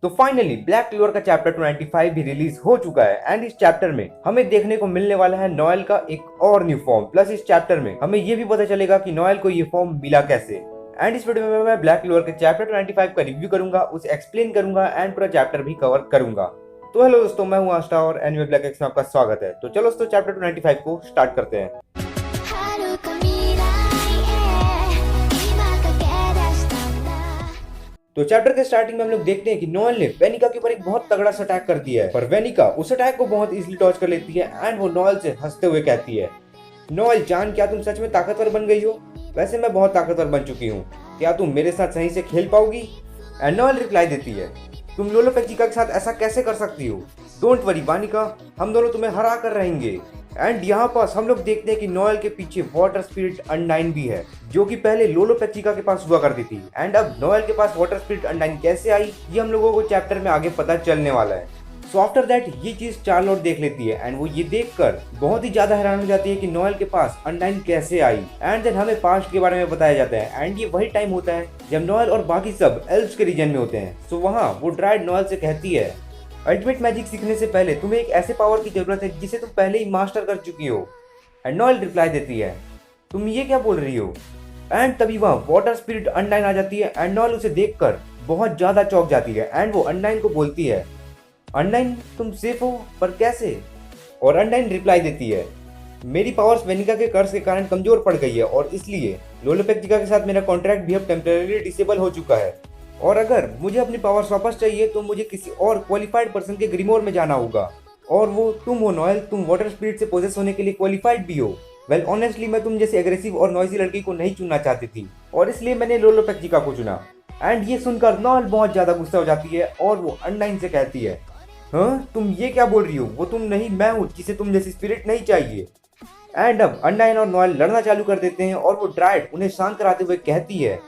तो finally black clover का chapter 25 भी रिलीज हो चुका है एंड इस चैप्टर में हमें देखने को मिलने वाला है नोएल का एक और न्यू फॉर्म। प्लस इस चैप्टर में हमें ये भी पता चलेगा कि नोएल को ये फॉर्म मिला कैसे। एंड इस वीडियो में मैं ब्लैक क्लोवर के चैप्टर 25 का रिव्यू करूंगा, उसे एक्सप्लेन करूंगा एंड पूरा चैप्टर भी कवर करूंगा। तो हेलो दोस्तों, मैं हूं आस्था और एनिमे ब्लैक एक्स में आपका स्वागत है। तो चलो दोस्तों चैप्टर 25 को स्टार्ट करते हैं। तो चैप्टर के स्टार्टिंग में हम लोग देखते हैं कि नोएल ने वेनिका के ऊपर एक बहुत तगड़ा सा अटैक कर दिया है, पर वेनिका उस अटैक को बहुत इजीली डॉज कर लेती है एंड वो नोएल से हंसते हुए कहती है, नोएल जान, क्या तुम सच में ताकतवर बन गई हो? वैसे मैं बहुत ताकतवर बन चुकी हूँ, क्या तुम मेरे साथ सही से खेल पाओगी? एंड नोएल रिप्लाई देती है, तुम लोलो पेचिका के साथ ऐसा कैसे कर सकती हो? डोंट वरी वानिका, हम दोनों तुम्हें हरा कर रहेंगे। एंड यहाँ पास हम लोग देखते हैं कि नोएल के पीछे वाटर स्पिरिट अनडाइन भी है, जो कि पहले लोलो पेचिका के पास हुआ करती थी। एंड अब नोएल के पास वाटर स्पिरिट अनडाइन कैसे आई, ये हम लोगों को चैप्टर में आगे पता चलने वाला है। सो आफ्टर दैट ये चीज चार्लोट देख लेती है एंड वो ये देखकर बहुत ही ज्यादा हैरान हो जाती है कि नोएल के पास अनडाइन कैसे आई। एंड देन हमें पास्ट के बारे में बताया जाता है एंड ये वही टाइम होता है जब नोएल और बाकी सब एल्व्स के रीजन में होते हैं। सो वहाँ वो ड्राइड नोएल से कहती है, अल्टीमेट मैजिक सीखने से पहले तुम्हें एक ऐसे पावर की जरूरत है जिसे तुम पहले ही मास्टर कर चुकी हो। एंड नोएल रिप्लाई देती है, तुम ये क्या बोल रही हो? एंड तभी वहाँ वाटर स्पिरिट अनडाइन आ जाती है एंड नोएल उसे देखकर बहुत ज्यादा चौंक जाती है एंड वो अनडाइन को बोलती है, अनडाइन तुम सेफ हो, पर कैसे? और अनडाइन रिप्लाई देती है, मेरी पावर्स वेनिका के कर्स के कारण कमजोर पड़ गई है और इसलिए लोलो पेचिका के साथ मेरा कॉन्ट्रैक्ट भी अब टेम्परेरी डिसेबल हो चुका है, और अगर मुझे अपनी पावर्स वापस चाहिए तो मुझे किसी और क्वालिफाइड पर्सन के ग्रीमोर में जाना होगा, और वो तुम हो नोएल। तुम वाटर स्पिरिट से पोजेस होने के लिए क्वालिफाइड भी हो। वेल ऑनेस्टली मैं तुम जैसे एग्रेसिव और नॉइजी लड़की को नहीं चुनना चाहती थी और इसलिए मैंने लोलो पेचिका को चुना। एंड ये सुनकर नोएल बहुत ज्यादा गुस्सा हो जाती है और वो अनडाइन से कहती है, हाँ तुम ये क्या बोल रही हो? वो तुम नहीं, मैं हूँ जिसे तुम जैसी स्पिरिट नहीं चाहिए। एंड अब अनडाइन और नोएल लड़ना चालू कर देते हैं और वो ड्राइड उन्हें शांत कराते हुए कहती है,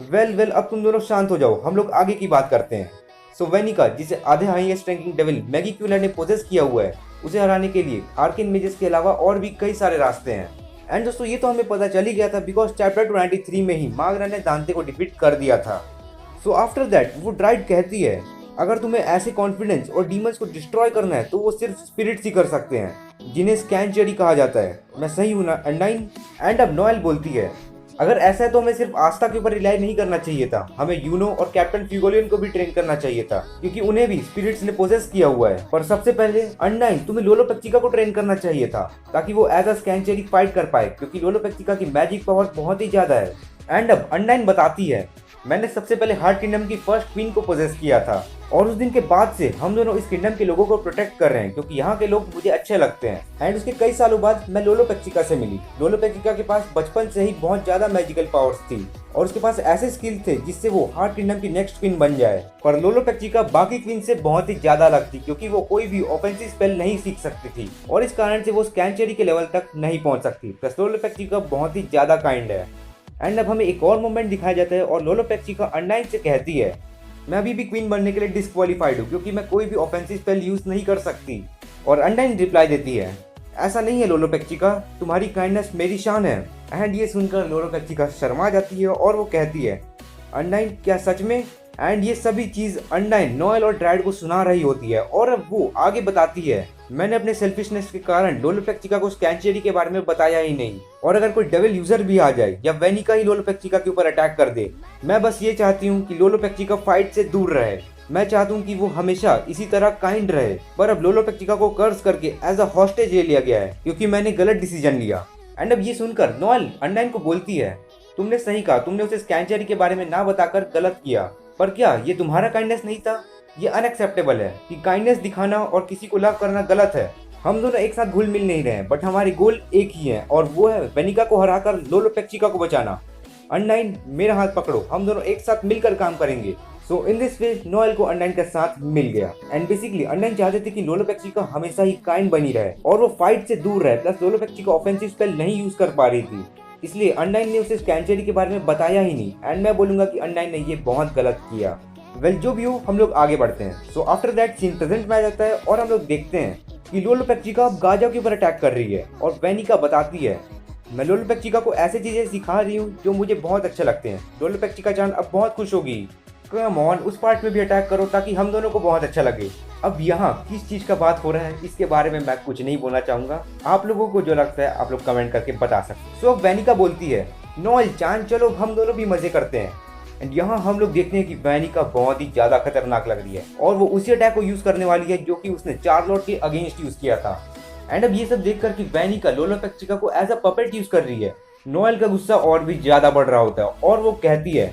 वेल अब तुम दोनों शांत हो जाओ, हम लोग आगे की बात करते हैं। सो वेनिका, जिसे आधे हाईएस्ट रैंकिंग डेविल मैगी क्यूलर ने पोजेस किया हुआ है, उसे हराने के लिए आर्केन मेजेस के अलावा और भी कई सारे रास्ते हैं। एंड दोस्तों ये तो हमें पता चल ही गया था बिकॉज चैप्टर 23 में ही मागरा ने दांते को डिफीट कर दिया था। सो आफ्टर दैट वो ड्राइड कहती है, अगर तुम्हें ऐसे कॉन्फिडेंस और डीमंस को डिस्ट्रॉय करना है तो वो सिर्फ स्पिरिट्स ही कर सकते हैं, जिन्हें स्कैंचरी कहा जाता है। मैं सही हूं ना अनडाइन? एंड अब नोएल बोलती है, अगर ऐसा है तो हमें सिर्फ आस्था के ऊपर रिलाई नहीं करना चाहिए था, हमें यूनो और कैप्टन फ्यूगोलियन को भी ट्रेन करना चाहिए था, क्योंकि उन्हें भी स्पिरिट्स ने पोजेस किया हुआ है। पर सबसे पहले अनडाइन, तुम्हें लोलो पेचिका को ट्रेन करना चाहिए था ताकि वो एज अ स्कैंचरी फाइट कर पाए, क्योंकि लोलो पेचिका की मैजिक पावर बहुत ही ज्यादा है। एंड अब अनडाइन बताती है, मैंने सबसे पहले हार्ट किंगडम की फर्स्ट क्वीन को पोजेस किया था और उस दिन के बाद से हम दोनों इस किंगडम के लोगों को प्रोटेक्ट कर रहे हैं, क्योंकि यहाँ के लोग मुझे अच्छे लगते हैं। एंड उसके कई सालों बाद मैं लोलो पेचिका से मिली। लोलो पेचिका के पास बचपन से ही बहुत ज्यादा मैजिकल पावर्स थी और उसके पास ऐसे स्किल थे जिससे वो हार्ट किंगडम की नेक्स्ट क्वीन बन जाए। पर लोलो पेचिका बाकी क्वीन से बहुत ही ज्यादा अलग थी, क्योंकि वो कोई भी ऑफेंसिव स्पेल नहीं सीख सकती थी और इस कारण से वो स्कैंचरी के लेवल तक नहीं पहुंच सकती। प्लस लोलो पेचिका बहुत ही ज्यादा काइंड है। एंड अब हमें एक और मोमेंट दिखाया जाता है और लोलो पेचिका अनडाइन से कहती है, मैं अभी भी क्वीन बनने के लिए डिस्क्वालीफाइड हूँ, क्योंकि मैं कोई भी ऑफेंसिव स्पेल यूज नहीं कर सकती। और अनडाइन रिप्लाई देती है, ऐसा नहीं है लोलो पेचिका, तुम्हारी काइंडनेस मेरी शान है। एंड ये सुनकर लोलो पेचिका शर्मा जाती है और वो कहती है, अनडाइन क्या सच में? एंड ये सभी चीज अनडाइन नोएल और ड्राइड को सुना रही होती है और अब वो आगे बताती है, मैंने अपने सेल्फिशनेस के कारण लोलो पेचिका को स्कैंचरी के बारे में बताया ही नहीं, और अगर कोई डेविल यूजर भी आ जाए या वेनिका ही लोलो पेचिका के ऊपर अटैक कर दे, मैं बस ये चाहती हूँ कि लोलो पेचिका फाइट से दूर रहे। मैं चाहता हूँ कि वो हमेशा इसी तरह काइंड रहे। पर अब लोलो पेचिका को कर्ज करके एज अ हॉस्टेज ले लिया गया है, क्योंकि मैंने गलत डिसीजन लिया। एंड अब ये सुनकर नोएल अनडाइन को बोलती है, तुमने सही कहा, तुमने उसे स्कैंचरी के बारे में ना बताकर गलत किया, पर क्या ये तुम्हारा काइंडनेस नहीं था? ये अनएक्सेप्टेबल है कि काइंडनेस दिखाना और किसी को लव करना गलत है। हम दोनों एक साथ घुल मिल नहीं रहे हैं, बट हमारे गोल एक ही है और वो है वेनिका को हराकर लोलो पेचिका को बचाना। अनडाइन मेरा हाथ पकड़ो, हम दोनों एक साथ मिलकर काम करेंगे। सो इन दिस वे नोएल को अनडाइन के साथ मिल गया। एंड बेसिकली अनडाइन चाहते थे कि लोलो पेचिका हमेशा ही काइंड बनी रहे और वो फाइट से दूर रहे। प्लस लोलो पेचिका ऑफेंसिव स्पेल नहीं यूज कर पा रही थी, इसलिए अनडाइन ने उसे स्कैंचरी के बारे में बताया ही नहीं। एंड मैं बोलूंगा कि अनडाइन ने ये बहुत गलत किया। वेल जो भी हो, हम लोग आगे बढ़ते हैं। So after that scene present में आ जाता है और हम लोग देखते हैं कि लोलो पेचिका अब गाजा के ऊपर अटैक कर रही है और वेनिका बताती है, मैं लोलो पेचिका को ऐसी चीजें सिखा रही हूँ जो मुझे बहुत अच्छे लगते हैं। लोलो पेचिका जान अब बहुत खुश होगी कम ऑन, उस पार्ट में भी अटैक करो ताकि हम दोनों को बहुत अच्छा लगे। अब यहाँ किस चीज का बात हो रहा है इसके बारे में मैं कुछ नहीं बोलना चाहूंगा, आप लोगों को जो लगता है आप लोग कमेंट करके बता सकते। सो अब वेनिका बोलती है नोएल चान चलो हम दोनों भी मजे करते हैं। एंड यहाँ हम लोग देखते हैं कि वेनिका बहुत ही ज्यादा खतरनाक लग रही है और वो उसी अटैक को यूज करने वाली है जो कि उसने चार्लोट के अगेंस्ट यूज किया था। एंड अब ये सब देखकर कि वेनिका लोलोपेक्सिका को एज अ पपेट यूज कर रही है, नोएल का गुस्सा और भी ज्यादा बढ़ रहा होता है और वो कहती है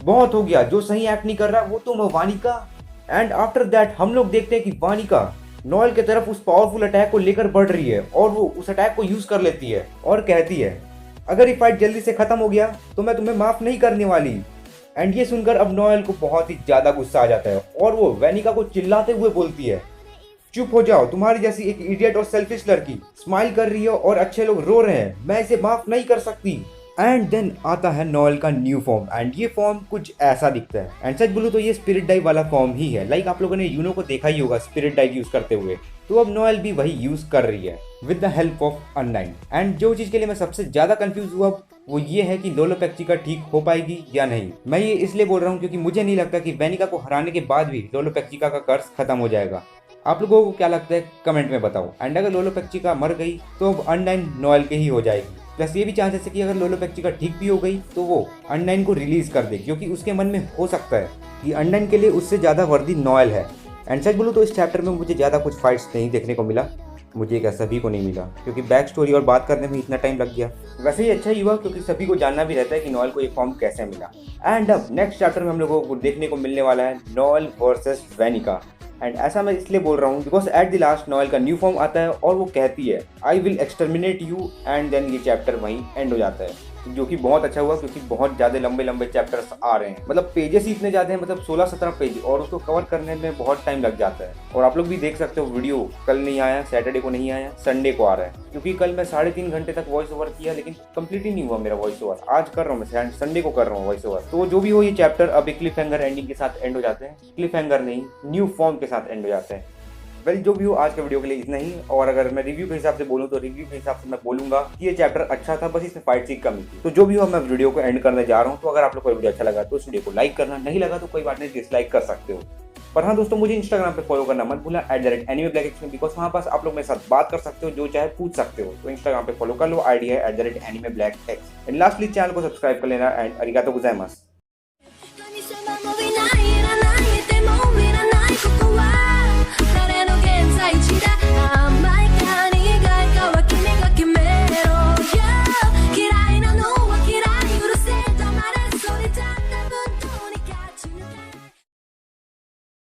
बहुत हो गया, जो सही एक्ट नहीं कर रहा वो तुम हो वानिका। एंड आफ्टर दैट हम लोग देखते हैं कि वानिका नोएल की तरफ उस पावरफुल अटैक को लेकर बढ़ रही है और वो उस अटैक को यूज कर लेती है और कहती है अगर ये फाइट जल्दी से खत्म हो गया तो मैं तुम्हें माफ नहीं करने वाली। एंड ये सुनकर अब नोएल को बहुत ही ज्यादा गुस्सा आ जाता है और वो वेनिका को चिल्लाते हुए बोलती है चुप हो जाओ, तुम्हारी जैसी एक इडियट और सेल्फिश लड़की स्माइल कर रही है और अच्छे लोग रो रहे हैं, मैं इसे माफ नहीं कर सकती। एंड देन आता है नोएल का न्यू फॉर्म एंड ये फॉर्म कुछ ऐसा दिखता है। एंड सच बोलूं तो ये स्पिरिट डाइव वाला फॉर्म ही है, लाइक आप लोगों ने यूनो को देखा ही होगा स्पिरिट डाइव यूज करते हुए, तो अब नोएल भी वही यूज कर रही है with the help of online. And जो चीज के लिए मैं सबसे ज्यादा कंफ्यूज हुआ वो ये है कि लोलोपेक्सिका ठीक हो पाएगी या नहीं। मैं ये इसलिए बोल रहा हूँ क्योंकि मुझे नहीं लगता कि वेनिका को हराने के बाद भी लोलोपेक्सिका का कर्स खत्म हो जाएगा। आप लोगों को क्या लगता है कमेंट में बताओ। एंड अगर लोलोपेक्सिका मर गई तो अब अनलाइन नोएल के ही हो जाएगी। प्लस ये भी चांसेस है कि अगर लोलोपेक्सिका ठीक भी हो गई तो वो अनलाइन को रिलीज कर दे, क्योंकि उसके मन में हो सकता है कि अनलाइन के लिए उससे ज़्यादा वर्दी नोएल है। एंड सच बोलूँ तो इस चैप्टर में मुझे ज़्यादा कुछ फाइट्स नहीं देखने को मिला, मुझे क्या सभी को नहीं मिला क्योंकि बैक स्टोरी और बात करने में इतना टाइम लग गया। वैसे ही अच्छा ही हुआ क्योंकि सभी को जानना भी रहता है कि नोएल को ये फॉर्म कैसे मिला। एंड अब नेक्स्ट चैप्टर में हम लोगों को देखने को मिलने वाला है नोएल वर्सेस वेनिका। एंड ऐसा मैं इसलिए बोल रहा हूँ because at the last Noel का न्यू फॉर्म आता है और वो कहती है I will exterminate you, and then ये चैप्टर वहीं एंड हो जाता है, जो कि बहुत अच्छा हुआ क्योंकि बहुत ज़्यादा लंबे लंबे चैप्टर्स आ रहे हैं। मतलब पेजेस ही इतने ज़्यादा हैं, मतलब 16-17 पेज, और उसको कवर करने में बहुत टाइम लग जाता है। और आप लोग भी देख सकते हो वीडियो कल नहीं आया, सैटरडे को नहीं आया, संडे को आ रहा है, क्योंकि कल मैं 3.5 घंटे तक वॉइस ओवर किया लेकिन कंप्लीट ही नहीं हुआ मेरा वॉइस ओवर। आज कर रहा हूँ मैं, संडे को कर रहा हूँ वॉइस ओवर। तो जो भी हो ये चैप्टर अब एक क्लिफ हैंगर एंडिंग के साथ एंड हो जाते हैं, क्लिफ हैंगर नहीं न्यू फॉर्म के साथ एंड हो जाते हैं। वेल जो भी हो आज के वीडियो के लिए इतना ही। और अगर मैं रिव्यू के हिसाब से बोलूँ तो रिव्यू के हिसाब से मैं बोलूंगा कि ये चैप्टर अच्छा था, बस इसमें फाइट की कमी थी। तो जो भी हो मैं वीडियो को एंड करने जा रहा हूँ। तो अगर आप लोग को वीडियो अच्छा लगा तो उस वीडियो को लाइक करना, नहीं लगा तो कोई बात नहीं डिसलाइक कर सकते हो। पर हाँ दोस्तों, मुझे इंस्टाग्राम पे फॉलो करना मत भूलना @animeblackx में, बिकॉज वहाँ पास आप लोग मेरे साथ बात कर सकते हो, जो चाहे पूछ सकते हो। तो इंस्टाग्राम पे फॉलो कर लो, आईडी है @animeblackx। एंड लास्टली चैनल को सब्सक्राइब कर लेना एंड अरिगातो गोजाइमास।